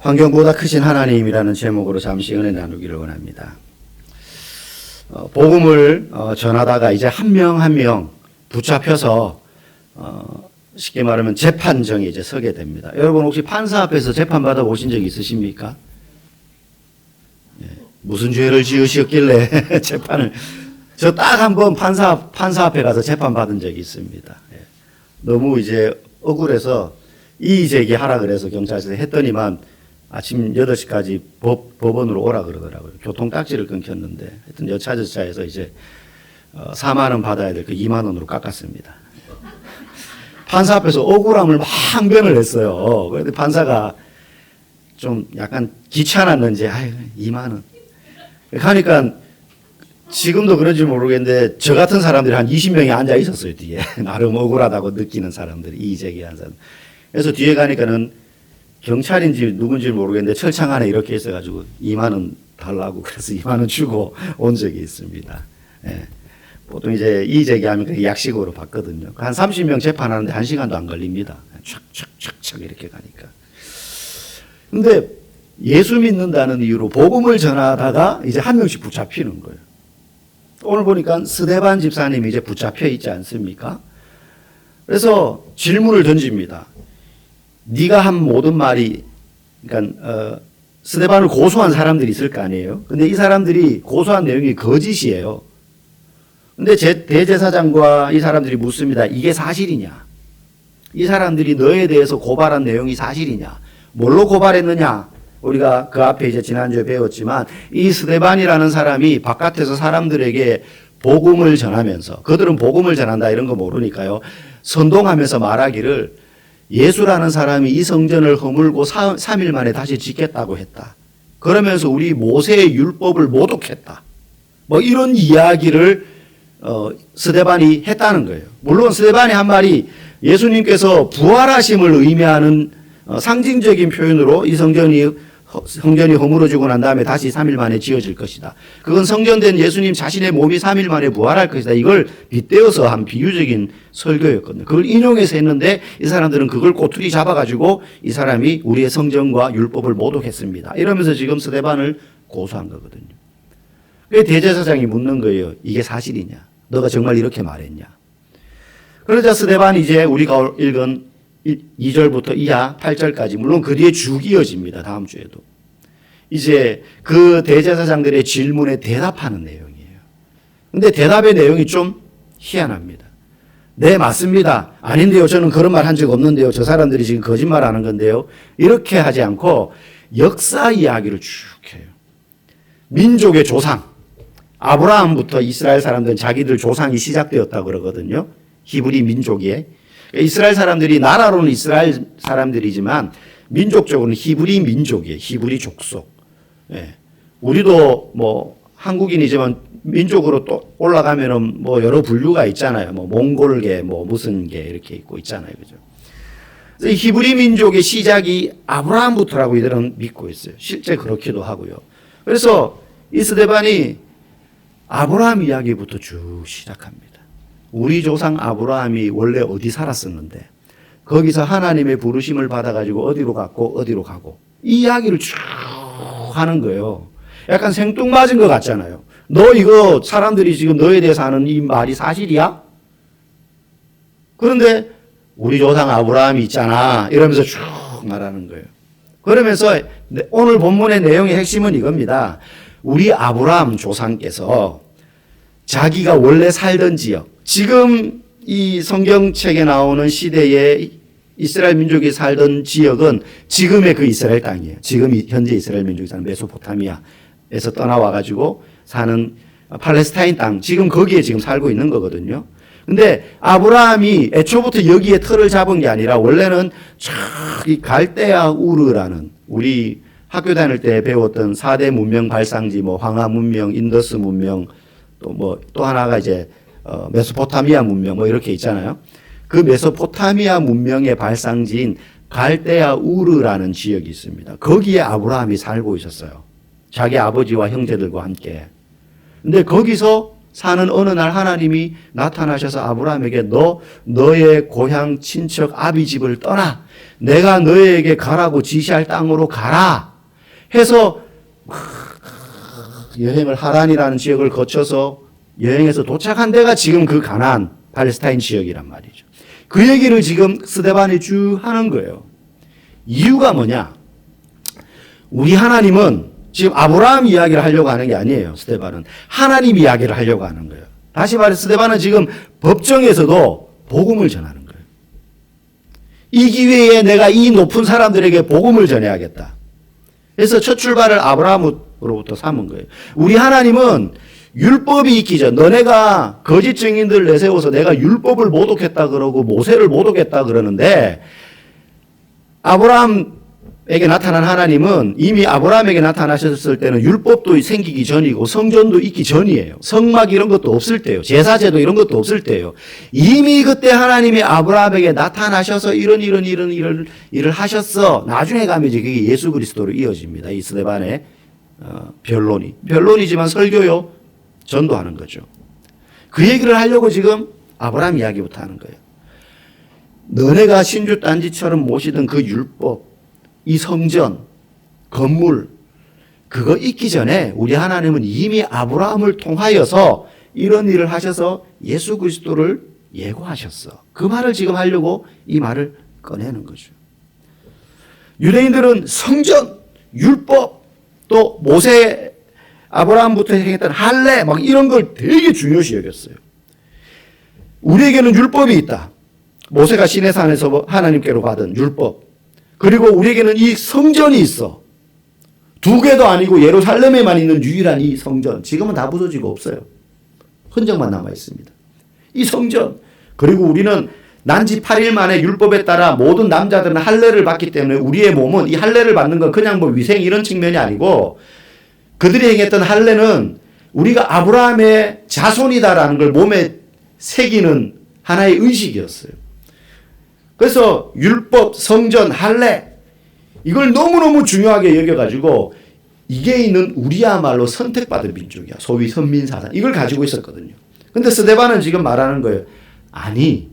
환경보다 크신 하나님이라는 제목으로 잠시 은혜 나누기를 원합니다. 복음을 전하다가 이제 한 명 한 명 붙잡혀서 쉽게 말하면 재판정에 이제 서게 됩니다. 여러분 혹시 판사 앞에서 재판받아 보신 적 있으십니까? 무슨 죄를 지으셨길래 재판을 저 딱 한 번 판사 앞에 가서 재판받은 적이 있습니다. 너무 이제 억울해서 이의 제기하라 그래서 경찰서에 했더니만 아침 8시까지 법원으로 오라 그러더라고요. 교통딱지를 끊겼는데 하여튼 여차저차해서 이제 4만 원 받아야 될 그 2만 원으로 깎았습니다. 판사 앞에서 억울함을 막 항변을 했어요. 그런데 판사가 좀 약간 귀찮았는지 2만 원. 그러니까 지금도 그런지 모르겠는데 저 같은 사람들이 한 20명이 앉아 있었어요. 뒤에. 나름 억울하다고 느끼는 사람들이 이의 제기한 사람. 그래서 뒤에 가니까는 경찰인지 누군지 모르겠는데 철창 안에 이렇게 있어가지고 2만 원 달라고 그래서 2만 원 주고 온 적이 있습니다. 예. 보통 이제 이의 제기하면 그게 약식으로 받거든요. 한 30명 재판하는데 1시간도 안 걸립니다. 촥촥촥촥 이렇게 가니까. 근데 예수 믿는다는 이유로 복음을 전하다가 이제 한 명씩 붙잡히는 거예요. 오늘 보니까 스데반 집사님이 이제 붙잡혀 있지 않습니까? 그래서 질문을 던집니다. 네가 한 모든 말이, 그러니까 스데반을 고소한 사람들이 있을 거 아니에요. 근데 이 사람들이 고소한 내용이 거짓이에요. 근데 대제사장과 이 사람들이 묻습니다. 이게 사실이냐? 이 사람들이 너에 대해서 고발한 내용이 사실이냐? 뭘로 고발했느냐? 우리가 그 앞에 이제 지난주에 배웠지만 이 스데반이라는 사람이 바깥에서 사람들에게 복음을 전하면서, 그들은 복음을 전한다 이런 거 모르니까요, 선동하면서 말하기를 예수라는 사람이 이 성전을 허물고 3일 만에 다시 짓겠다고 했다. 그러면서 우리 모세의 율법을 모독했다. 뭐 이런 이야기를 스데반이 했다는 거예요. 물론 스데반이 한 말이 예수님께서 부활하심을 의미하는 상징적인 표현으로 이 성전이 허물어지고 난 다음에 다시 3일 만에 지어질 것이다. 그건 성전된 예수님 자신의 몸이 3일 만에 부활할 것이다. 이걸 빗대어서 한 비유적인 설교였거든요. 그걸 인용해서 했는데 이 사람들은 그걸 꼬투리 잡아가지고 이 사람이 우리의 성전과 율법을 모독했습니다. 이러면서 지금 스데반을 고소한 거거든요. 그래서 대제사장이 묻는 거예요. 이게 사실이냐? 너가 정말 이렇게 말했냐? 그러자 스데반이 이제 우리가 읽은 2절부터 이하 8절까지, 물론 그 뒤에 쭉 이어집니다. 다음 주에도. 이제 그 대제사장들의 질문에 대답하는 내용이에요. 근데 대답의 내용이 좀 희한합니다. 네, 맞습니다. 아닌데요. 저는 그런 말 한 적 없는데요. 저 사람들이 지금 거짓말 하는 건데요. 이렇게 하지 않고 역사 이야기를 쭉 해요. 민족의 조상, 아브라함부터 이스라엘 사람들은 자기들 조상이 시작되었다고 그러거든요. 히브리 민족이. 이스라엘 사람들이 나라로는 이스라엘 사람들이지만 민족적으로는 히브리 민족이에요. 히브리 족속. 예. 우리도 뭐 한국인이지만 민족으로 또 올라가면은 뭐 여러 분류가 있잖아요. 뭐 몽골계, 뭐 무슨 계 이렇게 있고 있잖아요. 그죠? 그래서 히브리 민족의 시작이 아브라함부터라고 이들은 믿고 있어요. 실제 그렇기도 하고요. 그래서 이 스데반이 아브라함 이야기부터 쭉 시작합니다. 우리 조상 아브라함이 원래 어디 살았었는데 거기서 하나님의 부르심을 받아가지고 어디로 갔고 어디로 가고 이 이야기를 쭉 하는 거예요. 약간 생뚱맞은 것 같잖아요. 너 이거 사람들이 지금 너에 대해서 하는 이 말이 사실이야? 그런데 우리 조상 아브라함이 있잖아 이러면서 쭉 말하는 거예요. 그러면서 오늘 본문의 내용의 핵심은 이겁니다. 우리 아브라함 조상께서 자기가 원래 살던 지역, 지금 이 성경책에 나오는 시대에 이스라엘 민족이 살던 지역은 지금의 그 이스라엘 땅이에요. 지금 현재 이스라엘 민족이 사는 메소포타미아에서 떠나와가지고 사는 팔레스타인 땅, 지금 거기에 지금 살고 있는 거거든요. 근데 아브라함이 애초부터 여기에 틀을 잡은 게 아니라 원래는 저기 갈대아 우르라는 우리 학교 다닐 때 배웠던 4대 문명 발상지, 뭐 황하 문명, 인더스 문명, 또 하나가 이제 메소포타미아 문명 뭐 이렇게 있잖아요. 그 메소포타미아 문명의 발상지인 갈대아 우르라는 지역이 있습니다. 거기에 아브라함이 살고 있었어요. 자기 아버지와 형제들과 함께. 근데 거기서 사는 어느 날 하나님이 나타나셔서 아브라함에게 너의 고향 친척 아비 집을 떠나 내가 너에게 가라고 지시할 땅으로 가라 해서 여행을 하란이라는 지역을 거쳐서 여행해서 도착한 데가 지금 그 가나안 팔레스타인 지역이란 말이죠. 그 얘기를 지금 스데반이 쭉 하는 거예요. 이유가 뭐냐? 우리 하나님은 지금 아브라함 이야기를 하려고 하는 게 아니에요. 스데반은 하나님 이야기를 하려고 하는 거예요. 다시 말해 스데반은 지금 법정에서도 복음을 전하는 거예요. 이 기회에 내가 이 높은 사람들에게 복음을 전해야겠다. 그래서 첫 출발을 아브라함으로부터 삼은 거예요. 우리 하나님은 율법이 있기 전 너네가 거짓 증인들 내세워서 내가 율법을 모독했다 그러고 모세를 모독했다 그러는데 아브라함에게 나타난 하나님은 이미 아브라함에게 나타나셨을 때는 율법도 생기기 전이고 성전도 있기 전이에요. 성막 이런 것도 없을 때예요. 제사제도 이런 것도 없을 때예요. 이미 그때 하나님이 아브라함에게 나타나셔서 이런 일을 하셨어. 나중에 가면 이제 그게 예수 그리스도로 이어집니다. 이 스데반의 변론이지만 설교요. 전도하는 거죠. 그 얘기를 하려고 지금 아브라함 이야기부터 하는 거예요. 너네가 신주 딴지처럼 모시던 그 율법, 이 성전, 건물, 그거 있기 전에 우리 하나님은 이미 아브라함을 통하여서 이런 일을 하셔서 예수 그리스도를 예고하셨어. 그 말을 지금 하려고 이 말을 꺼내는 거죠. 유대인들은 성전, 율법, 또 모세 아브라함부터 행했던 할례 막 이런 걸 되게 중요시 여겼어요. 우리에게는 율법이 있다. 모세가 시내산에서 하나님께로 받은 율법. 그리고 우리에게는 이 성전이 있어. 두 개도 아니고 예루살렘에만 있는 유일한 이 성전. 지금은 다 부서지고 없어요. 흔적만 남아 있습니다. 이 성전. 그리고 우리는 난지 8일 만에 율법에 따라 모든 남자들은 할례를 받기 때문에 우리의 몸은 이 할례를 받는 건 그냥 뭐 위생 이런 측면이 아니고 그들이 행했던 할례는 우리가 아브라함의 자손이다라는 걸 몸에 새기는 하나의 의식이었어요. 그래서 율법, 성전, 할례 이걸 너무너무 중요하게 여겨가지고 이게 있는 우리야말로 선택받은 민족이야. 소위 선민사상 이걸 가지고 있었거든요. 근데 스데반은 지금 말하는 거예요. 아니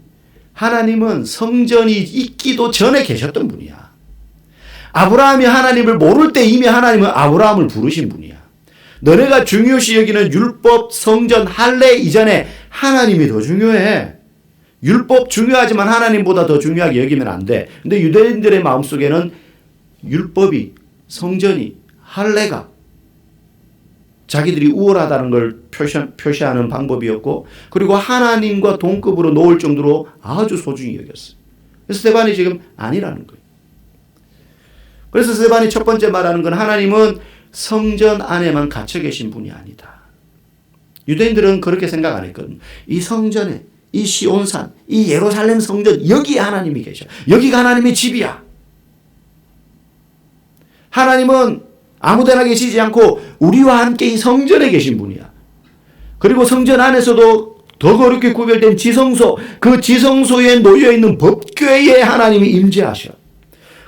하나님은 성전이 있기도 전에 계셨던 분이야. 아브라함이 하나님을 모를 때 이미 하나님은 아브라함을 부르신 분이야. 너네가 중요시 여기는 율법, 성전, 할례 이전에 하나님이 더 중요해. 율법 중요하지만 하나님보다 더 중요하게 여기면 안 돼. 근데 유대인들의 마음속에는 율법이, 성전이, 할례가 자기들이 우월하다는 걸 표시하는 방법이었고 그리고 하나님과 동급으로 놓을 정도로 아주 소중히 여겼어요. 그래서 스데반이 지금 아니라는 거예요. 그래서 스데반이 첫 번째 말하는 건 하나님은 성전 안에만 갇혀 계신 분이 아니다. 유대인들은 그렇게 생각 안 했거든요. 이 성전에 이 시온산, 이 예루살렘 성전 여기에 하나님이 계셔. 여기가 하나님의 집이야. 하나님은 아무데나 계시지 않고 우리와 함께 이 성전에 계신 분이야. 그리고 성전 안에서도 더 거룩히 구별된 지성소, 그 지성소에 놓여있는 법궤에 하나님이 임재하셔.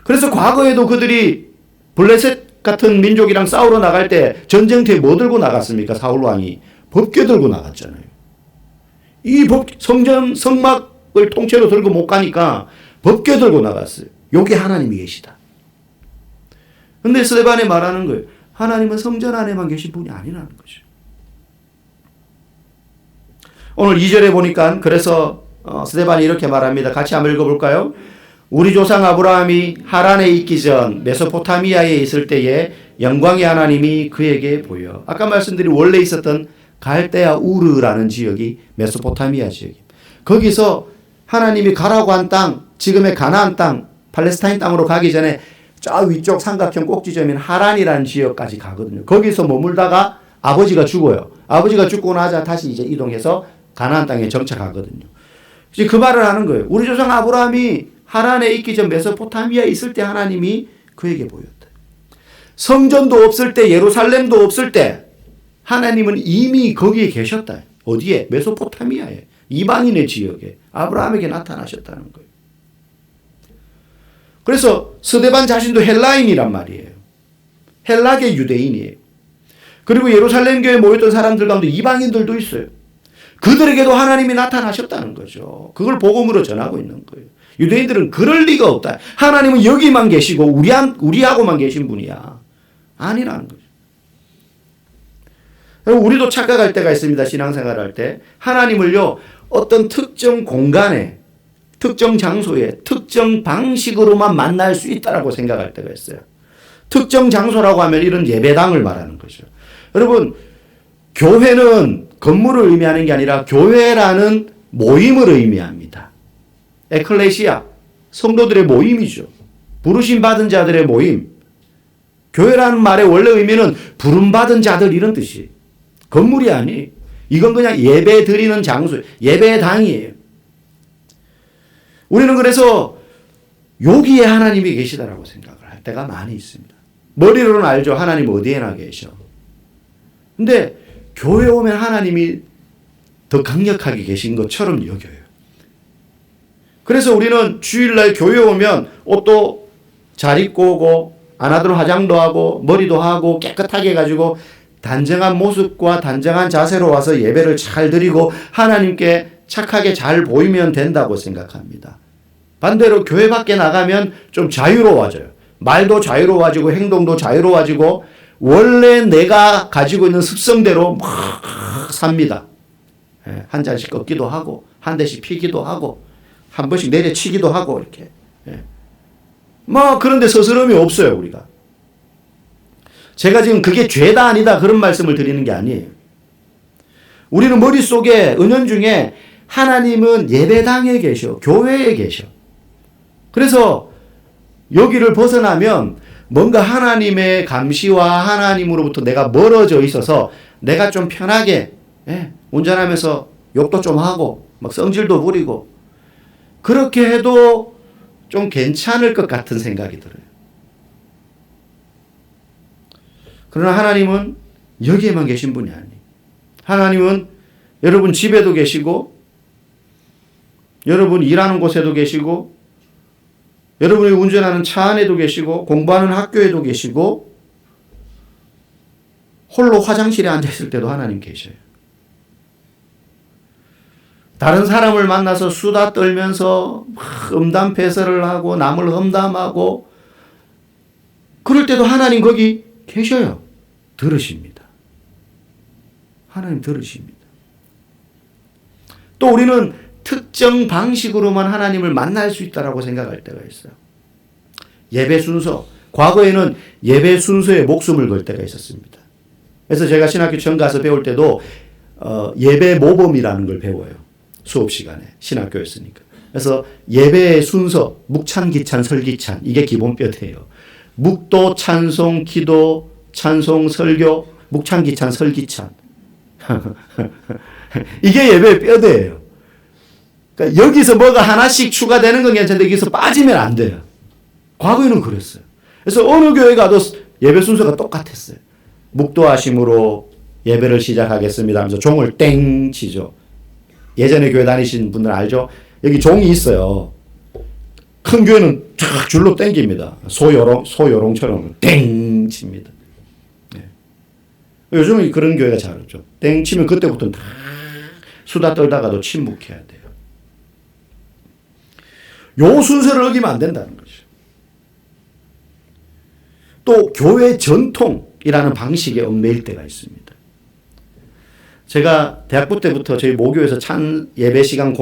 그래서 과거에도 그들이 블레셋 같은 민족이랑 싸우러 나갈 때 전쟁터에 뭐 들고 나갔습니까? 사울 왕이 법궤 들고 나갔잖아요. 이 성전 성막을 통째로 들고 못 가니까 법궤 들고 나갔어요. 여기 하나님이 계시다. 근데 스데반이 말하는 거예요. 하나님은 성전 안에만 계신 분이 아니라는 거죠. 오늘 2절에 보니까 그래서 스데반이 이렇게 말합니다. 같이 한번 읽어볼까요? 우리 조상 아브라함이 하란에 있기 전 메소포타미아에 있을 때에 영광의 하나님이 그에게 보여. 아까 말씀드린 원래 있었던 갈대아 우르라는 지역이 메소포타미아 지역입니다. 거기서 하나님이 가라고 한 땅, 지금의 가나안 땅, 팔레스타인 땅으로 가기 전에 저 위쪽 삼각형 꼭지점인 하란이라는 지역까지 가거든요. 거기서 머물다가 아버지가 죽어요. 아버지가 죽고 나자 다시 이제 이동해서 가나안 땅에 정착하거든요. 이제 그 말을 하는 거예요. 우리 조상 아브라함이 하란에 있기 전 메소포타미아에 있을 때 하나님이 그에게 보였다. 성전도 없을 때, 예루살렘도 없을 때 하나님은 이미 거기에 계셨다. 어디에? 메소포타미아에. 이방인의 지역에 아브라함에게 나타나셨다는 거예요. 그래서 스데반 자신도 헬라인이란 말이에요. 헬라계 유대인이에요. 그리고 예루살렘 교회에 모였던 사람들 가운데 이방인들도 있어요. 그들에게도 하나님이 나타나셨다는 거죠. 그걸 복음으로 전하고 있는 거예요. 유대인들은 그럴 리가 없다. 하나님은 여기만 계시고 우리하고만 계신 분이야. 아니라는 거죠. 우리도 착각할 때가 있습니다. 신앙생활할 때. 하나님을요, 어떤 특정 공간에, 특정 장소에, 특정 방식으로만 만날 수 있다라고 생각할 때가 있어요. 특정 장소라고 하면 이런 예배당을 말하는 거죠. 여러분, 교회는 건물을 의미하는 게 아니라 교회라는 모임을 의미합니다. 에클레시아, 성도들의 모임이죠. 부르심 받은 자들의 모임. 교회라는 말의 원래 의미는 부름받은 자들 이런 뜻이. 건물이 아니. 이건 그냥 예배 드리는 장소, 예배당이에요. 우리는 그래서 여기에 하나님이 계시다라고 생각을 할 때가 많이 있습니다. 머리로는 알죠. 하나님 어디에나 계셔. 근데 교회 오면 하나님이 더 강력하게 계신 것처럼 여겨요. 그래서 우리는 주일날 교회 오면 옷도 잘 입고 오고 안 하던 화장도 하고 머리도 하고 깨끗하게 해가지고 단정한 모습과 단정한 자세로 와서 예배를 잘 드리고 하나님께 착하게 잘 보이면 된다고 생각합니다. 반대로 교회 밖에 나가면 좀 자유로워져요. 말도 자유로워지고 행동도 자유로워지고 원래 내가 가지고 있는 습성대로 막 삽니다. 한 잔씩 꺾기도 하고 한 대씩 피기도 하고 한 번씩 내려치기도 하고 이렇게. 뭐 그런데 스스럼이 없어요 우리가. 제가 지금 그게 죄다 아니다 그런 말씀을 드리는 게 아니에요. 우리는 머릿속에 은연중에 하나님은 예배당에 계셔. 교회에 계셔. 그래서 여기를 벗어나면 뭔가 하나님의 감시와 하나님으로부터 내가 멀어져 있어서 내가 좀 편하게 운전하면서 욕도 좀 하고 막 성질도 부리고 그렇게 해도 좀 괜찮을 것 같은 생각이 들어요. 그러나 하나님은 여기에만 계신 분이 아니에요. 하나님은 여러분 집에도 계시고 여러분 일하는 곳에도 계시고 여러분이 운전하는 차 안에도 계시고 공부하는 학교에도 계시고 홀로 화장실에 앉아있을 때도 하나님 계셔요. 다른 사람을 만나서 수다 떨면서 음담패설을 하고 남을 험담하고 그럴 때도 하나님 거기 계셔요. 들으십니다. 하나님 들으십니다. 또 우리는 특정 방식으로만 하나님을 만날 수 있다라고 생각할 때가 있어요. 예배 순서. 과거에는 예배 순서에 목숨을 걸 때가 있었습니다. 그래서 제가 신학교 처음 가서 배울 때도 예배 모범이라는 걸 배워요. 수업 시간에. 신학교였으니까. 그래서 예배의 순서, 묵찬, 기찬, 설기찬. 이게 기본 뼈대예요. 묵도, 찬송, 기도, 찬송, 설교, 묵찬, 기찬, 설기찬. 이게 예배의 뼈대예요. 그러니까 여기서 뭐가 하나씩 추가되는 건 괜찮은데 여기서 빠지면 안 돼요. 과거에는 그랬어요. 그래서 어느 교회 가도 예배 순서가 똑같았어요. 묵도하심으로 예배를 시작하겠습니다 하면서 종을 땡 치죠. 예전에 교회 다니신 분들 알죠? 여기 종이 있어요. 큰 교회는 쫙 줄로 땡깁니다. 소요롱처럼 땡 칩니다. 네. 요즘은 그런 교회가 잘 없죠. 땡 치면 그때부터는 다 수다 떨다가도 침묵해야 돼요. 요 순서를 어기면 안 된다는 거죠. 또 교회 전통이라는 방식에 얽매일 때가 있습니다. 제가 대학부 때부터 저희 모교에서 예배 시간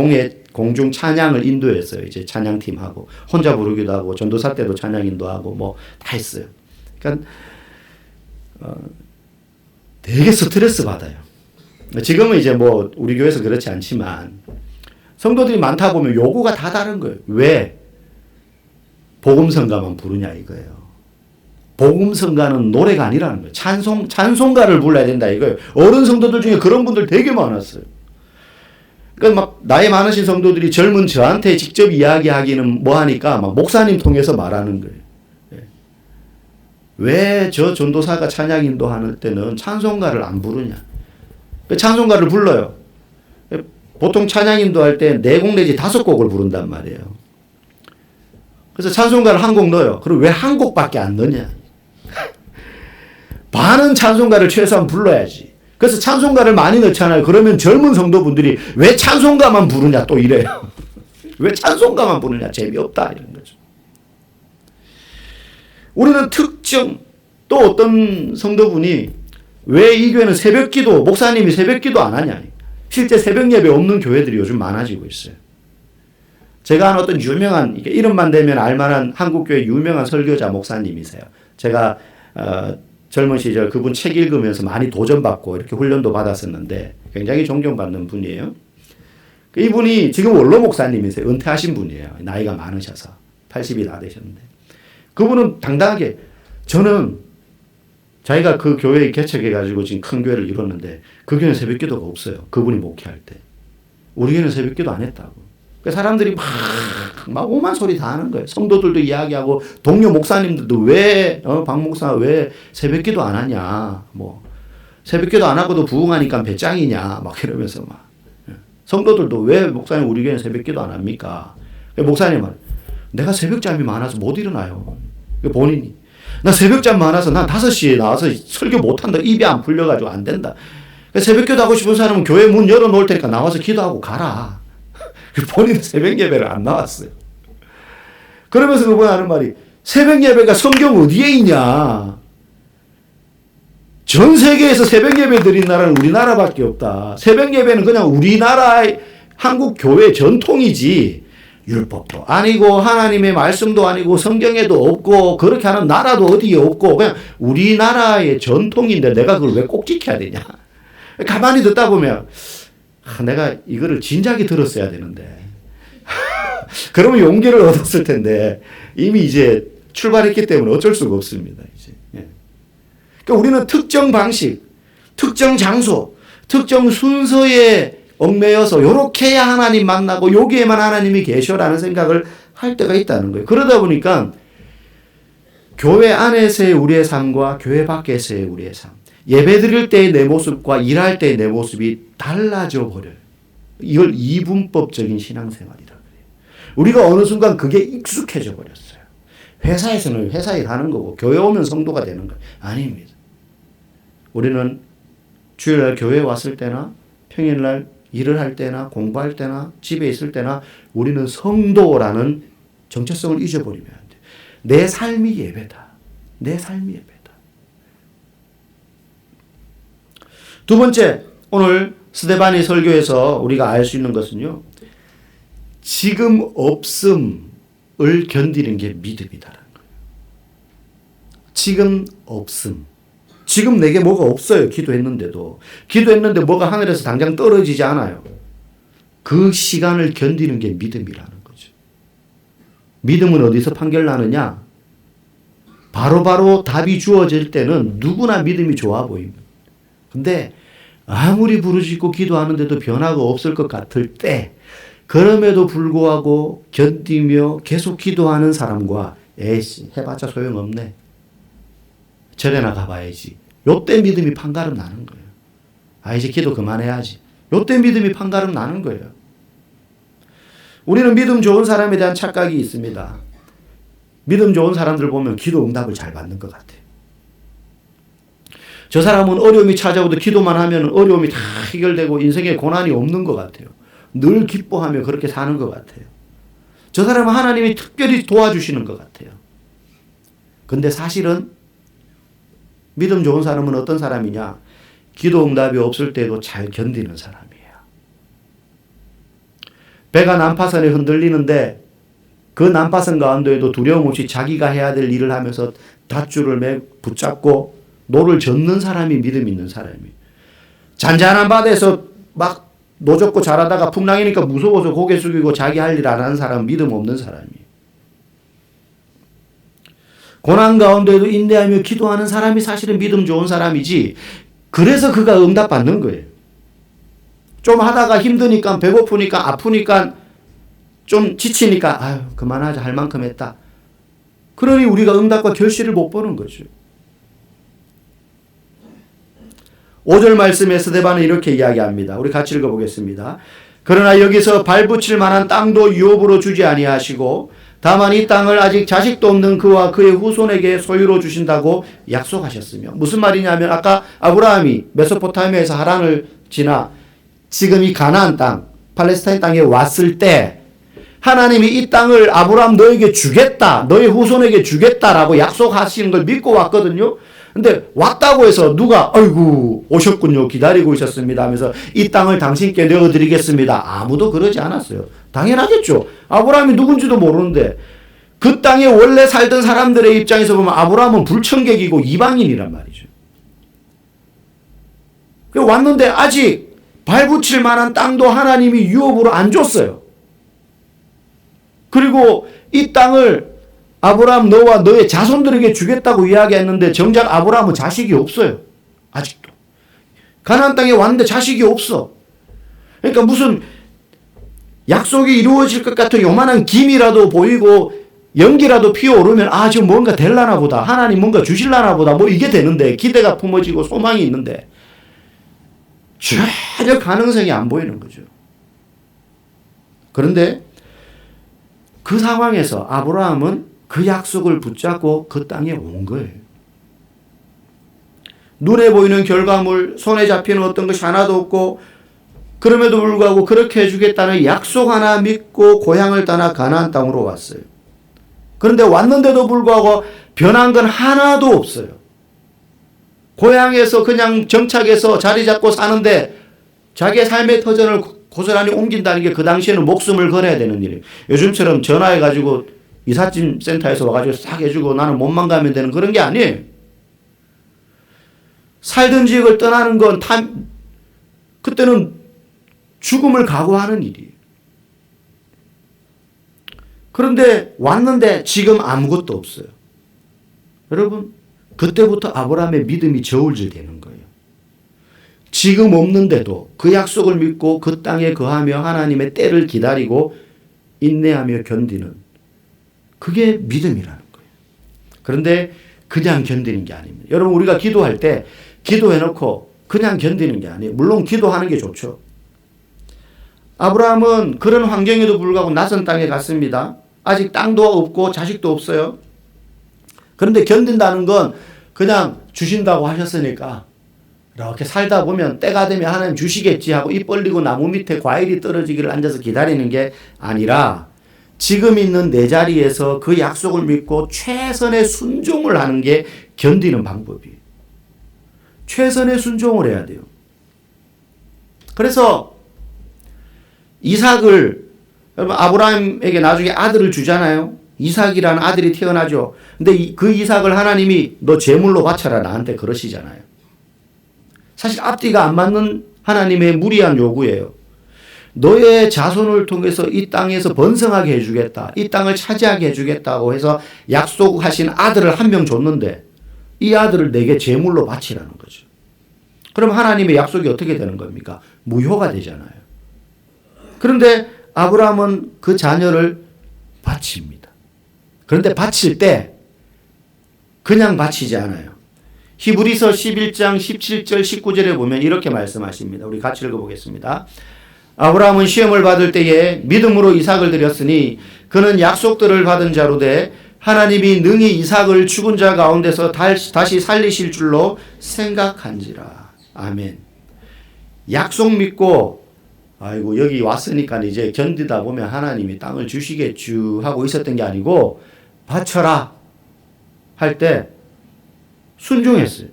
공중 찬양을 인도했어요. 이제 찬양팀하고 혼자 부르기도 하고 전도사 때도 찬양 인도하고 뭐 다 했어요. 그러니까 되게 스트레스 받아요. 지금은 이제 뭐 우리 교회에서 그렇지 않지만 성도들이 많다 보면 요구가 다 다른 거예요. 왜? 복음성가만 부르냐 이거예요. 복음성가는 노래가 아니라는 거예요. 찬송가를 불러야 된다 이거예요. 어른 성도들 중에 그런 분들 되게 많았어요. 그러니까 막 나이 많으신 성도들이 젊은 저한테 직접 이야기하기는 뭐하니까 막 목사님 통해서 말하는 거예요. 왜 저 전도사가 찬양 인도하는 때는 찬송가를 안 부르냐. 찬송가를 불러요. 보통 찬양 인도할 때 4곡 내지 5곡을 부른단 말이에요. 그래서 찬송가를 한 곡 넣어요. 그럼 왜 한 곡밖에 안 넣냐. 반은 찬송가를 최소한 불러야지. 그래서 찬송가를 많이 넣잖아요. 그러면 젊은 성도분들이 왜 찬송가만 부르냐 또 이래요. 왜 찬송가만 부르냐, 재미없다 이런 거죠. 우리는 특정, 또 어떤 성도분이 왜 이 교회는 새벽기도, 목사님이 새벽기도 안 하냐. 실제 새벽 예배 없는 교회들이 요즘 많아지고 있어요. 제가 아는 어떤 유명한, 이름만 대면 알만한 한국교회 유명한 설교자 목사님이세요. 제가 젊은 시절 그분 책 읽으면서 많이 도전받고 이렇게 훈련도 받았었는데 굉장히 존경받는 분이에요. 이분이 지금 원로 목사님이세요. 은퇴하신 분이에요. 나이가 많으셔서 80이 다 되셨는데 그분은 당당하게, 저는 자기가 그 교회에 개척해가지고 지금 큰 교회를 이뤘는데 그 교회는 새벽기도가 없어요. 그분이 목회할 때. 우리 교회는 새벽기도 안 했다고. 사람들이 막 오만 소리 다 하는 거예요. 성도들도 이야기하고 동료 목사님들도 왜 박 목사 왜 새벽기도 안 하냐, 뭐 새벽기도 안 하고도 부흥하니까 배짱이냐 막 이러면서 막 성도들도 왜 목사님 우리 교회는 새벽기도 안 합니까? 목사님은 내가 새벽잠이 많아서 못 일어나요. 본인이 나 새벽잠 많아서 난 5시에 나와서 설교 못한다. 입이 안 풀려가지고 안 된다. 새벽기도 하고 싶은 사람은 교회 문 열어놓을 테니까 나와서 기도하고 가라. 본인은 새벽 예배를 안 나왔어요. 그러면서 그분이 하는 말이, 새벽 예배가 성경 어디에 있냐. 전 세계에서 새벽 예배 드린 나라는 우리나라밖에 없다. 새벽 예배는 그냥 우리나라의 한국 교회 전통이지 율법도 아니고 하나님의 말씀도 아니고 성경에도 없고 그렇게 하는 나라도 어디에 없고 그냥 우리나라의 전통인데 내가 그걸 왜 꼭 지켜야 되냐. 가만히 듣다 보면 내가 이거를 진작에 들었어야 되는데 그러면 용기를 얻었을 텐데 이미 이제 출발했기 때문에 어쩔 수가 없습니다. 이제. 그러니까 우리는 특정 방식, 특정 장소, 특정 순서에 얽매여서 요렇게 해야 하나님 만나고 여기에만 하나님이 계셔라는 생각을 할 때가 있다는 거예요. 그러다 보니까 교회 안에서의 우리의 삶과 교회 밖에서의 우리의 삶, 예배 드릴 때의 내 모습과 일할 때의 내 모습이 달라져 버려요. 이걸 이분법적인 신앙생활이라 그래요. 우리가 어느 순간 그게 익숙해져 버렸어요. 회사에서는 회사 일하는 거고 교회 오면 성도가 되는 거예요. 아닙니다. 우리는 주일날 교회에 왔을 때나 평일날 일을 할 때나 공부할 때나 집에 있을 때나 우리는 성도라는 정체성을 잊어버리면 안 돼요. 내 삶이 예배다. 내 삶이 예배다. 두 번째, 오늘 스데반의 설교에서 우리가 알 수 있는 것은요, 지금 없음을 견디는 게 믿음이다라는 거예요. 지금 없음. 지금 내게 뭐가 없어요. 기도했는데도. 기도했는데 뭐가 하늘에서 당장 떨어지지 않아요. 그 시간을 견디는 게 믿음이라는 거죠. 믿음은 어디서 판결나느냐? 바로바로 답이 주어질 때는 누구나 믿음이 좋아 보입니다. 근데 아무리 부르짖고 기도하는데도 변화가 없을 것 같을 때, 그럼에도 불구하고 견디며 계속 기도하는 사람과 에이씨 해봤자 소용없네. 절에나 가봐야지. 요때 믿음이 판가름 나는 거예요. 아 이제 기도 그만해야지. 요때 믿음이 판가름 나는 거예요. 우리는 믿음 좋은 사람에 대한 착각이 있습니다. 믿음 좋은 사람들 보면 기도 응답을 잘 받는 것 같아요. 저 사람은 어려움이 찾아오도 기도만 하면 어려움이 다 해결되고 인생에 고난이 없는 것 같아요. 늘 기뻐하며 그렇게 사는 것 같아요. 저 사람은 하나님이 특별히 도와주시는 것 같아요. 근데 사실은 믿음 좋은 사람은 어떤 사람이냐? 기도 응답이 없을 때도 잘 견디는 사람이에요. 배가 난파선에 흔들리는데 그 난파선 가운데에도 두려움 없이 자기가 해야 될 일을 하면서 닷줄을 붙잡고 노를 젓는 사람이 믿음 있는 사람이에요. 잔잔한 바다에서 막 노젓고 잘하다가 풍랑이니까 무서워서 고개 숙이고 자기 할 일 안 하는 사람은 믿음 없는 사람이에요. 고난 가운데도 인내하며 기도하는 사람이 사실은 믿음 좋은 사람이지, 그래서 그가 응답받는 거예요. 좀 하다가 힘드니까 배고프니까 아프니까 좀 지치니까 아유 그만하자 할 만큼 했다. 그러니 우리가 응답과 결실을 못 보는 거죠. 5절 말씀에 스데반은 이렇게 이야기합니다. 우리 같이 읽어보겠습니다. 그러나 여기서 발붙일 만한 땅도 유업으로 주지 아니하시고 다만 이 땅을 아직 자식도 없는 그와 그의 후손에게 소유로 주신다고 약속하셨으며, 무슨 말이냐면 아까 아브라함이 메소포타미아에서 하란을 지나 지금 이 가나안 땅, 팔레스타인 땅에 왔을 때 하나님이 이 땅을 아브라함 너에게 주겠다, 너의 후손에게 주겠다라고 약속하시는 걸 믿고 왔거든요. 근데 왔다고 해서 누가 아이고 오셨군요, 기다리고 있었습니다 하면서 이 땅을 당신께 내어드리겠습니다, 아무도 그러지 않았어요. 당연하겠죠. 아브라함이 누군지도 모르는데. 그 땅에 원래 살던 사람들의 입장에서 보면 아브라함은 불청객이고 이방인이란 말이죠. 왔는데 아직 발붙일 만한 땅도 하나님이 유업으로 안 줬어요. 그리고 이 땅을 아브라함 너와 너의 자손들에게 주겠다고 이야기했는데 정작 아브라함은 자식이 없어요. 아직도. 가나안 땅에 왔는데 자식이 없어. 그러니까 무슨 약속이 이루어질 것 같은 요만한 김이라도 보이고 연기라도 피어오르면 아 지금 뭔가 될라나 보다, 하나님 뭔가 주실라나 보다, 뭐 이게 되는데 기대가 품어지고 소망이 있는데 전혀 가능성이 안 보이는 거죠. 그런데 그 상황에서 아브라함은 그 약속을 붙잡고 그 땅에 온 거예요. 눈에 보이는 결과물, 손에 잡히는 어떤 것이 하나도 없고 그럼에도 불구하고 그렇게 해주겠다는 약속 하나 믿고 고향을 떠나 가나안 땅으로 왔어요. 그런데 왔는데도 불구하고 변한 건 하나도 없어요. 고향에서 그냥 정착해서 자리 잡고 사는데 자기의 삶의 터전을 고스란히 옮긴다는 게 그 당시에는 목숨을 걸어야 되는 일이에요. 요즘처럼 전화해가지고 이삿짐 센터에서 와가지고 싹 해주고 나는 몸만 가면 되는 그런 게 아니에요. 살던 지역을 떠나는 건 그때는 죽음을 각오하는 일이에요. 그런데 왔는데 지금 아무것도 없어요. 여러분, 그때부터 아브라함의 믿음이 저울질되는 거예요. 지금 없는데도 그 약속을 믿고 그 땅에 거하며 하나님의 때를 기다리고 인내하며 견디는, 그게 믿음이라는 거예요. 그런데 그냥 견디는 게 아닙니다. 여러분, 우리가 기도할 때 기도해놓고 그냥 견디는 게 아니에요. 물론 기도하는 게 좋죠. 아브라함은 그런 환경에도 불구하고 낯선 땅에 갔습니다. 아직 땅도 없고 자식도 없어요. 그런데 견딘다는 건 그냥 주신다고 하셨으니까 이렇게 살다 보면 때가 되면 하나님 주시겠지 하고 입 벌리고 나무 밑에 과일이 떨어지기를 앉아서 기다리는 게 아니라 지금 있는 내 자리에서 그 약속을 믿고 최선의 순종을 하는 게 견디는 방법이에요. 최선의 순종을 해야 돼요. 그래서 이삭을, 여러분 아브라함에게 나중에 아들을 주잖아요. 이삭이라는 아들이 태어나죠. 근데 그 이삭을 하나님이 너 제물로 바쳐라 나한테 그러시잖아요. 사실 앞뒤가 안 맞는 하나님의 무리한 요구예요. 너의 자손을 통해서 이 땅에서 번성하게 해주겠다, 이 땅을 차지하게 해주겠다고 해서 약속하신 아들을 한 명 줬는데 이 아들을 내게 제물로 바치라는 거죠. 그럼 하나님의 약속이 어떻게 되는 겁니까? 무효가 되잖아요. 그런데 아브라함은 그 자녀를 바칩니다. 그런데 바칠 때 그냥 바치지 않아요. 히브리서 11장 17절 19절에 보면 이렇게 말씀하십니다. 우리 같이 읽어보겠습니다. 아브라함은 시험을 받을 때에 믿음으로 이삭을 드렸으니 그는 약속들을 받은 자로 돼 하나님이 능히 이삭을 죽은 자 가운데서 다시 살리실 줄로 생각한지라. 아멘. 약속 믿고 아이고 여기 왔으니까 이제 견디다 보면 하나님이 땅을 주시겠죠 하고 있었던 게 아니고 바쳐라 할 때 순종했어요.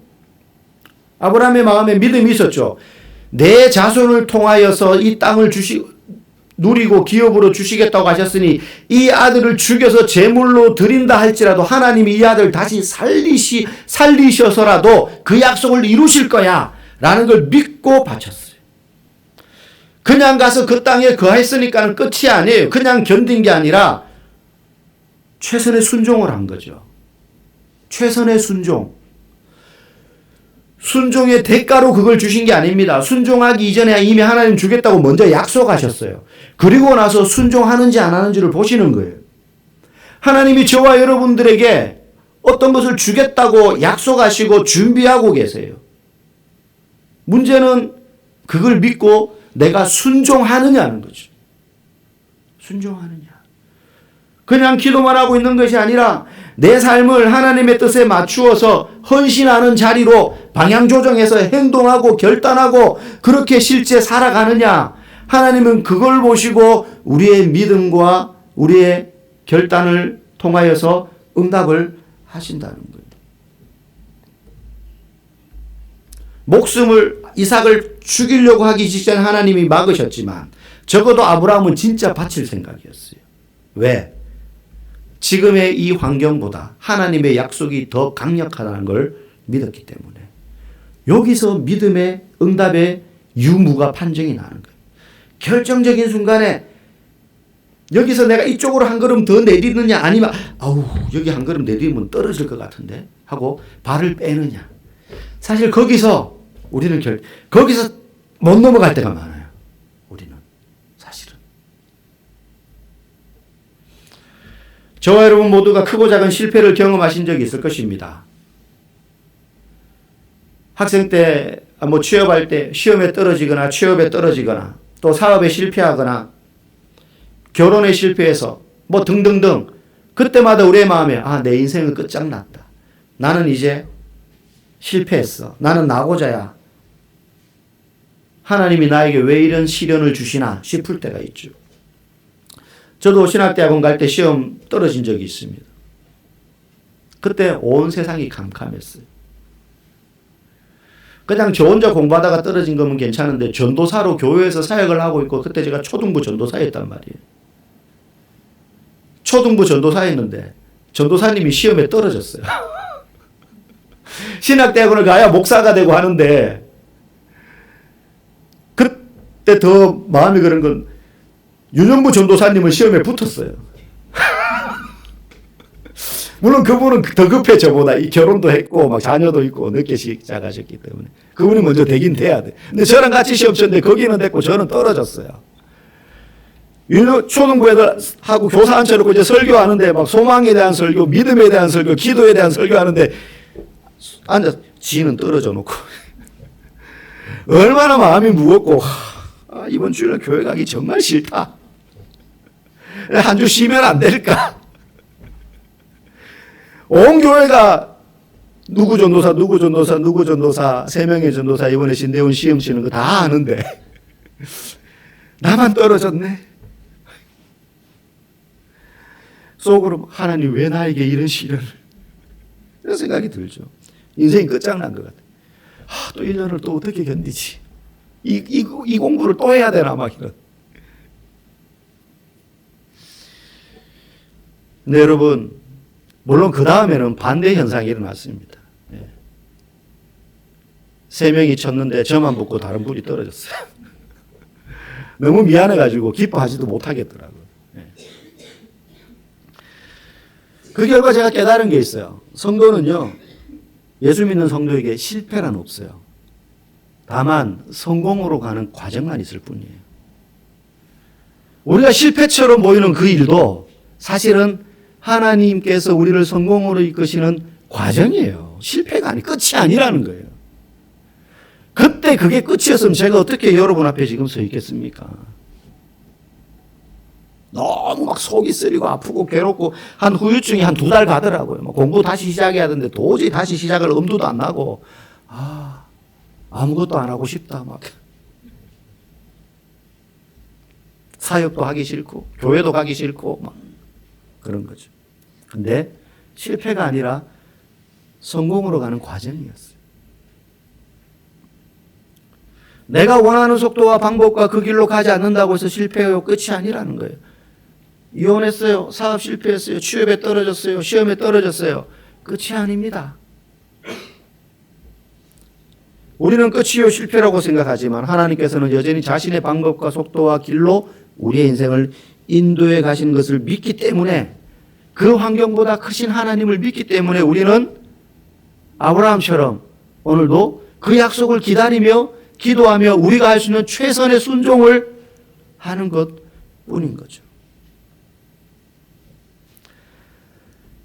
아브라함의 마음에 믿음이 있었죠. 내 자손을 통하여서 이 땅을 누리고 기업으로 주시겠다고 하셨으니 이 아들을 죽여서 제물로 드린다 할지라도 하나님이 이 아들을 다시 살리셔서라도 그 약속을 이루실 거야 라는 걸 믿고 바쳤어요. 그냥 가서 그 땅에 거했으니까는 끝이 아니에요. 그냥 견딘 게 아니라 최선의 순종을 한 거죠. 최선의 순종. 순종의 대가로 그걸 주신 게 아닙니다. 순종하기 이전에 이미 하나님 주겠다고 먼저 약속하셨어요. 그리고 나서 순종하는지 안 하는지를 보시는 거예요. 하나님이 저와 여러분들에게 어떤 것을 주겠다고 약속하시고 준비하고 계세요. 문제는 그걸 믿고 내가 순종하느냐는 거죠. 순종하느냐. 그냥 기도만 하고 있는 것이 아니라 내 삶을 하나님의 뜻에 맞추어서 헌신하는 자리로 방향 조정해서 행동하고 결단하고 그렇게 실제 살아가느냐. 하나님은 그걸 보시고 우리의 믿음과 우리의 결단을 통하여서 응답을 하신다는 거예요. 목숨을 이삭을 죽이려고 하기 직전에 하나님이 막으셨지만 적어도 아브라함은 진짜 바칠 생각이었어요. 왜? 지금의 이 환경보다 하나님의 약속이 더 강력하다는 걸 믿었기 때문에. 여기서 믿음의 응답의 유무가 판정이 나는 거예요. 결정적인 순간에 여기서 내가 이쪽으로 한 걸음 더 내디느냐 아니면 여기 한 걸음 내디면 떨어질 것 같은데 하고 발을 빼느냐. 사실 거기서 우리는 거기서 못 넘어갈 때가 많아요. 우리는 사실은. 저와 여러분 모두가 크고 작은 실패를 경험하신 적이 있을 것입니다. 학생 때, 취업할 때 시험에 떨어지거나 취업에 떨어지거나 또 사업에 실패하거나 결혼에 실패해서 등등등 그때마다 우리의 마음에 내 인생은 끝장났다. 나는 이제 실패했어. 나는 낙오자야. 하나님이 나에게 왜 이런 시련을 주시나 싶을 때가 있죠. 저도 신학대학원 갈 때 시험 떨어진 적이 있습니다. 그때 온 세상이 캄캄했어요. 그냥 저 혼자 공부하다가 떨어진 거면 괜찮은데 전도사로 교회에서 사역을 하고 있고 그때 제가 초등부 전도사였단 말이에요. 초등부 전도사였는데 전도사님이 시험에 떨어졌어요. 신학대학원을 가야 목사가 되고 하는데 그때 더 마음이 그런 건 윤영부 전도사님은 시험에 붙었어요. 물론 그분은 더 급해 저보다. 이 결혼도 했고 자녀도 있고 늦게 시작하셨기 때문에 그분이 먼저 되긴 돼야 돼. 근데 저랑 같이 시험 쳤는데 거기는 됐고 저는 떨어졌어요. 초등부 애들하고 교사 앉혀놓고 이제 설교하는데 소망에 대한 설교, 믿음에 대한 설교, 기도에 대한 설교하는데 앉아서 지는 떨어져 놓고 얼마나 마음이 무겁고 이번 주일은 교회 가기 정말 싫다. 한 주 쉬면 안 될까? 온 교회가 누구 전도사 3명의 전도사 이번에 신대원 시험 치는 거 다 아는데 나만 떨어졌네. 속으로 하나님 왜 나에게 이런 시련을, 이런 생각이 들죠. 인생이 끝장난 것 같아요. 또 1년을 또 어떻게 견디지? 이 공부를 또 해야 되나 이런. 근데 여러분 물론 그 다음에는 반대 현상이 일어났습니다. 3명이 쳤는데 저만 붙고 다른 분이 떨어졌어요. 너무 미안해가지고 기뻐하지도 못하겠더라고요. 그 결과 제가 깨달은 게 있어요. 성도는요, 예수 믿는 성도에게 실패란 없어요. 다만 성공으로 가는 과정만 있을 뿐이에요. 우리가 실패처럼 보이는 그 일도 사실은 하나님께서 우리를 성공으로 이끄시는 과정이에요. 실패가 끝이 아니라는 거예요. 그때 그게 끝이었으면 제가 어떻게 여러분 앞에 지금 서 있겠습니까? 너무 속이 쓰리고 아프고 괴롭고 한 후유증이 한 2달 가더라고요. 공부 다시 시작해야 하는데 도저히 다시 시작을 엄두도 안 나고 아무것도 안 하고 싶다 사역도 하기 싫고 교회도 가기 싫고 그런 거죠. 근데 실패가 아니라 성공으로 가는 과정이었어요. 내가 원하는 속도와 방법과 그 길로 가지 않는다고 해서 실패요 끝이 아니라는 거예요. 이혼했어요. 사업 실패했어요. 취업에 떨어졌어요. 시험에 떨어졌어요. 끝이 아닙니다. 우리는 끝이요 실패라고 생각하지만 하나님께서는 여전히 자신의 방법과 속도와 길로 우리의 인생을 인도해 가신 것을 믿기 때문에, 그 환경보다 크신 하나님을 믿기 때문에 우리는 아브라함처럼 오늘도 그 약속을 기다리며 기도하며 우리가 할 수 있는 최선의 순종을 하는 것뿐인 거죠.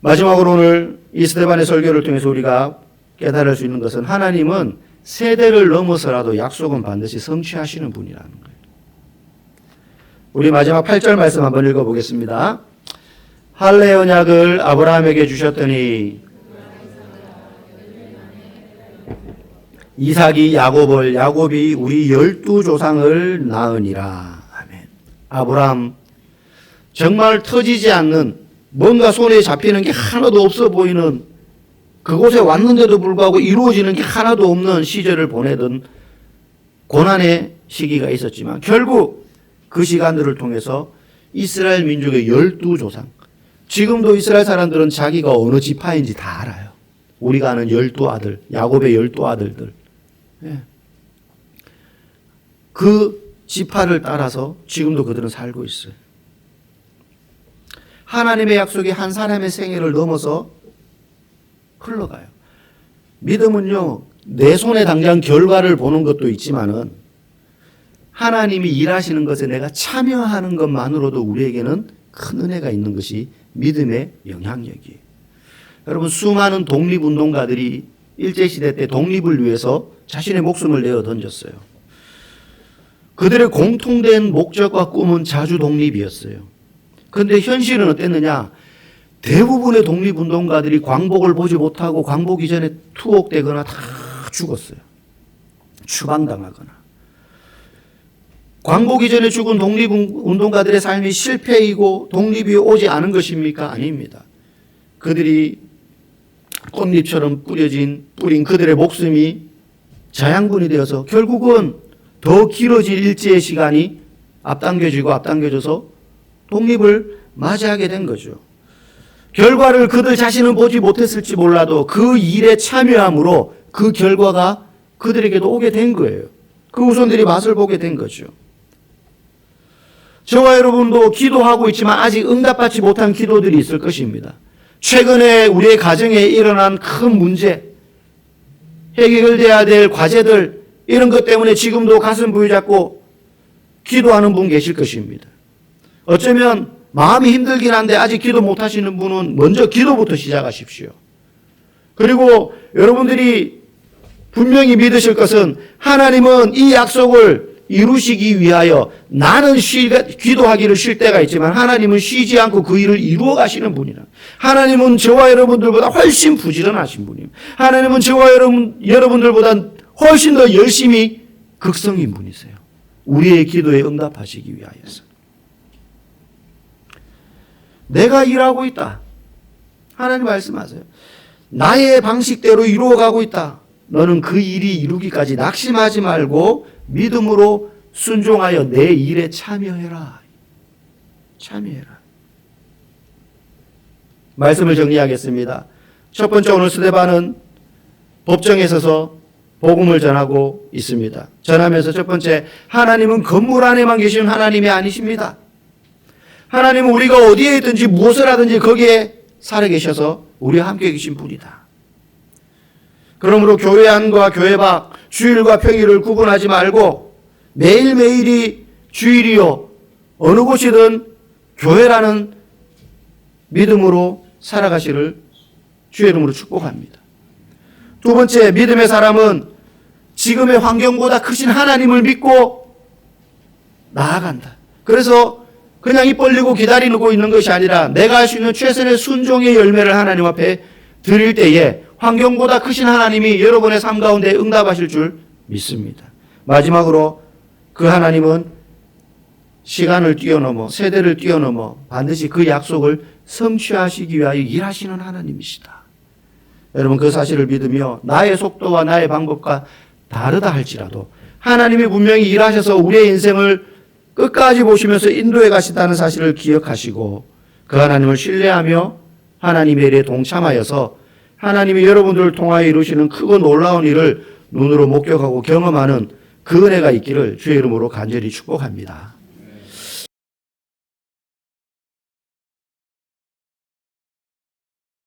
마지막으로 오늘 이 스데반의 설교를 통해서 우리가 깨달을 수 있는 것은 하나님은 세대를 넘어서라도 약속은 반드시 성취하시는 분이라는 거예요. 우리 마지막 8절 말씀 한번 읽어보겠습니다. 할례 언약을 아브라함에게 주셨더니 이삭이 야곱을, 야곱이 우리 12조상을 낳으니라. 아멘. 아브라함, 정말 터지지 않는, 뭔가 손에 잡히는 게 하나도 없어 보이는, 그곳에 왔는데도 불구하고 이루어지는 게 하나도 없는 시절을 보내던 고난의 시기가 있었지만 결국 그 시간들을 통해서 이스라엘 민족의 12조상, 지금도 이스라엘 사람들은 자기가 어느 지파인지 다 알아요. 우리가 아는 12아들, 야곱의 12아들들. 그 지파를 따라서 지금도 그들은 살고 있어요. 하나님의 약속이 한 사람의 생애를 넘어서 흘러가요. 믿음은요, 내 손에 당장 결과를 보는 것도 있지만은 하나님이 일하시는 것에 내가 참여하는 것만으로도 우리에게는 큰 은혜가 있는 것이 믿음의 영향력이에요. 여러분, 수많은 독립운동가들이 일제시대 때 독립을 위해서 자신의 목숨을 내어 던졌어요. 그들의 공통된 목적과 꿈은 자주 독립이었어요. 그런데 현실은 어땠느냐? 대부분의 독립운동가들이 광복을 보지 못하고 광복 이전에 투옥되거나 다 죽었어요. 추방당하거나. 광복 이전에 죽은 독립운동가들의 삶이 실패이고 독립이 오지 않은 것입니까? 아닙니다. 그들이 꽃잎처럼 뿌린 그들의 목숨이 자양분이 되어서 결국은 더 길어질 일제의 시간이 앞당겨져서 독립을 맞이하게 된 거죠. 결과를 그들 자신은 보지 못했을지 몰라도 그 일에 참여함으로 그 결과가 그들에게도 오게 된 거예요. 그 후손들이 맛을 보게 된 거죠. 저와 여러분도 기도하고 있지만 아직 응답받지 못한 기도들이 있을 것입니다. 최근에 우리의 가정에 일어난 큰 문제, 해결돼야 될 과제들, 이런 것 때문에 지금도 가슴 부여잡고 기도하는 분 계실 것입니다. 어쩌면 마음이 힘들긴 한데 아직 기도 못하시는 분은 먼저 기도부터 시작하십시오. 그리고 여러분들이 분명히 믿으실 것은 하나님은 이 약속을 이루시기 위하여 나는 기도하기를 쉴 때가 있지만 하나님은 쉬지 않고 그 일을 이루어 가시는 분이라. 하나님은 저와 여러분들보다 훨씬 부지런하신 분입니다. 하나님은 저와 여러분들보다 훨씬 더 열심히 극성인 분이세요. 우리의 기도에 응답하시기 위하여서. 내가 일하고 있다. 하나님 말씀하세요. 나의 방식대로 이루어가고 있다. 너는 그 일이 이루기까지 낙심하지 말고 믿음으로 순종하여 내 일에 참여해라. 참여해라. 말씀을 정리하겠습니다. 첫 번째, 오늘 스데반은 법정에 서서 복음을 전하고 있습니다. 전하면서 첫 번째, 하나님은 건물 안에만 계시는 하나님이 아니십니다. 하나님은 우리가 어디에 있든지 무엇을 하든지 거기에 살아계셔서 우리와 함께 계신 분이다. 그러므로 교회 안과 교회 밖, 주일과 평일을 구분하지 말고 매일매일이 주일이요 어느 곳이든 교회라는 믿음으로 살아가시를 주의 이름으로 축복합니다. 두 번째, 믿음의 사람은 지금의 환경보다 크신 하나님을 믿고 나아간다. 그래서 그냥 입 벌리고 기다리고 있는 것이 아니라 내가 할 수 있는 최선의 순종의 열매를 하나님 앞에 드릴 때에 환경보다 크신 하나님이 여러분의 삶 가운데 응답하실 줄 믿습니다. 마지막으로 그 하나님은 시간을 뛰어넘어 세대를 뛰어넘어 반드시 그 약속을 성취하시기 위하여 일하시는 하나님이시다. 여러분, 그 사실을 믿으며 나의 속도와 나의 방법과 다르다 할지라도 하나님이 분명히 일하셔서 우리의 인생을 끝까지 보시면서 인도해 가신다는 사실을 기억하시고 그 하나님을 신뢰하며 하나님의 일에 동참하여서 하나님이 여러분들을 통하여 이루시는 크고 놀라운 일을 눈으로 목격하고 경험하는 그 은혜가 있기를 주의 이름으로 간절히 축복합니다.